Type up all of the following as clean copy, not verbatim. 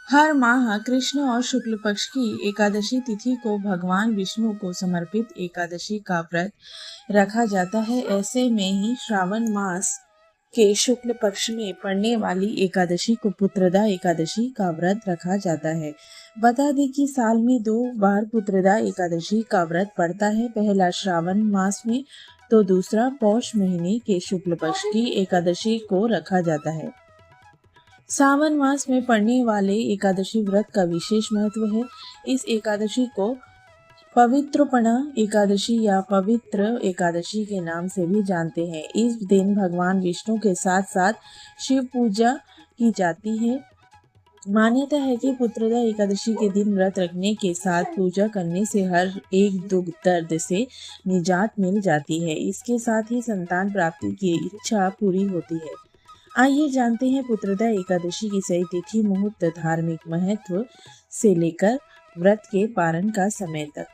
हर माह कृष्ण और शुक्ल पक्ष की एकादशी तिथि को भगवान विष्णु को समर्पित एकादशी का व्रत रखा जाता है। ऐसे में ही श्रावण मास के शुक्ल पक्ष में पड़ने वाली एकादशी को पुत्रदा एकादशी का व्रत रखा जाता है। बता दें कि साल में 2 बार पुत्रदा एकादशी का व्रत पड़ता है, पहला श्रावण मास में तो दूसरा पौष महीने के शुक्ल पक्ष की एकादशी को रखा जाता है। सावन मास में पड़ने वाले एकादशी व्रत का विशेष महत्व है। इस एकादशी को पवित्रपणा एकादशी या पवित्र एकादशी के नाम से भी जानते हैं। इस दिन भगवान विष्णु के साथ साथ शिव पूजा की जाती है। मान्यता है कि पुत्रदा एकादशी के दिन व्रत रखने के साथ पूजा करने से हर एक दुख दर्द से निजात मिल जाती है। इसके साथ ही संतान प्राप्ति की इच्छा पूरी होती है। आइए जानते हैं पुत्रदा एकादशी की सही तिथि, मुहूर्त, धार्मिक महत्व से लेकर व्रत के पारण का समय तक।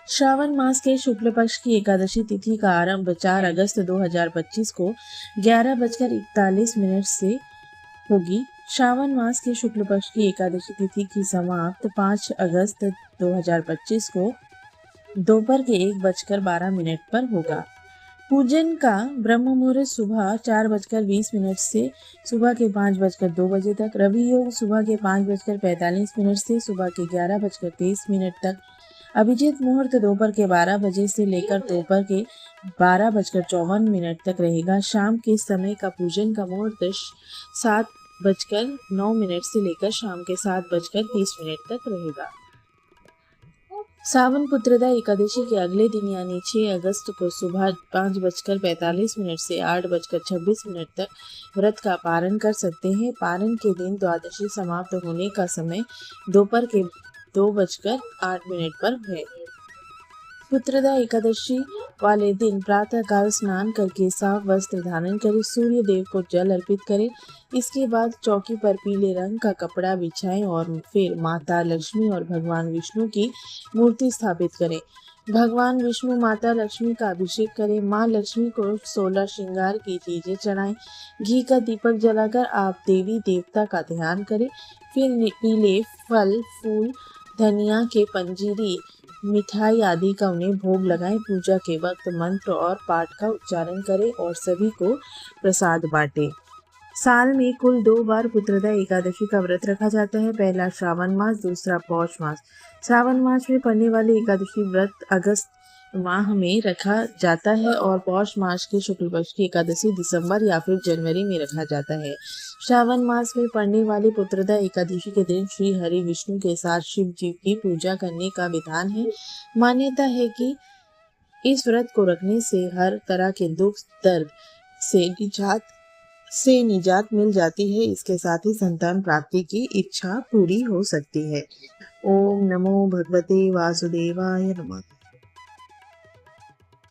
श्रावण मास के शुक्ल पक्ष की एकादशी तिथि का आरंभ 4 अगस्त 2025 को 11:41 से होगी। श्रावण मास के शुक्ल पक्ष की एकादशी तिथि की समाप्त 5 अगस्त 2025 को दोपहर के 1:12 पर होगा। पूजन का ब्रह्म मुहूर्त सुबह 4:20 से सुबह के 5:02 तक, रवि योग सुबह के 5:45 से सुबह के 11:23 तक, अभिजीत मुहूर्त दोपहर के 12 बजे से लेकर दोपहर के 12:54 तक रहेगा। शाम के समय का पूजन का मुहूर्त 7:09 से लेकर शाम के 7:30 तक रहेगा। सावन पुत्रदा एकादशी के अगले दिन यानी 6 अगस्त को सुबह 5:45 से 8:26 तक व्रत का पारण कर सकते हैं। पारण के दिन द्वादशी समाप्त होने का समय दोपहर के 2:08 पर है। पुत्रदा एकादशी वाले दिन प्रातः काल स्नान करके साफ वस्त्र धारण करें, सूर्य देव को जल अर्पित करें। इसके बाद चौकी पर पीले रंग का कपड़ा बिछाएं और फिर माता लक्ष्मी और भगवान विष्णु की मूर्ति स्थापित करें। भगवान विष्णु माता लक्ष्मी का अभिषेक करें। माँ लक्ष्मी को 16 श्रृंगार की चीजें चढ़ाएं। घी का दीपक जलाकर आप देवी देवता का ध्यान करें। फिर पीले फल, फूल, धनिया के पंजीरी, मिठाई आदि का उन्हें भोग लगाएं। पूजा के वक्त मंत्र और पाठ का उच्चारण करें और सभी को प्रसाद बांटें। साल में कुल 2 बार पुत्रदा एकादशी का व्रत रखा जाता है, पहला श्रावण मास, दूसरा पौष मास। श्रावण मास में पड़ने वाली एकादशी व्रत अगस्त माह में रखा जाता है और पौष मास के शुक्ल पक्ष की एकादशी दिसंबर या फिर जनवरी में रखा जाता है। श्रावण मास में पड़ने वाली पुत्रदा एकादशी के दिन श्री हरि विष्णु के साथ शिव जी की पूजा करने का विधान है। मान्यता है कि इस व्रत को रखने से हर तरह के दुख दर्द से निजात मिल जाती है। इसके साथ ही संतान प्राप्ति की इच्छा पूरी हो सकती है। ओम नमो भगवते वासुदेवाय नमः।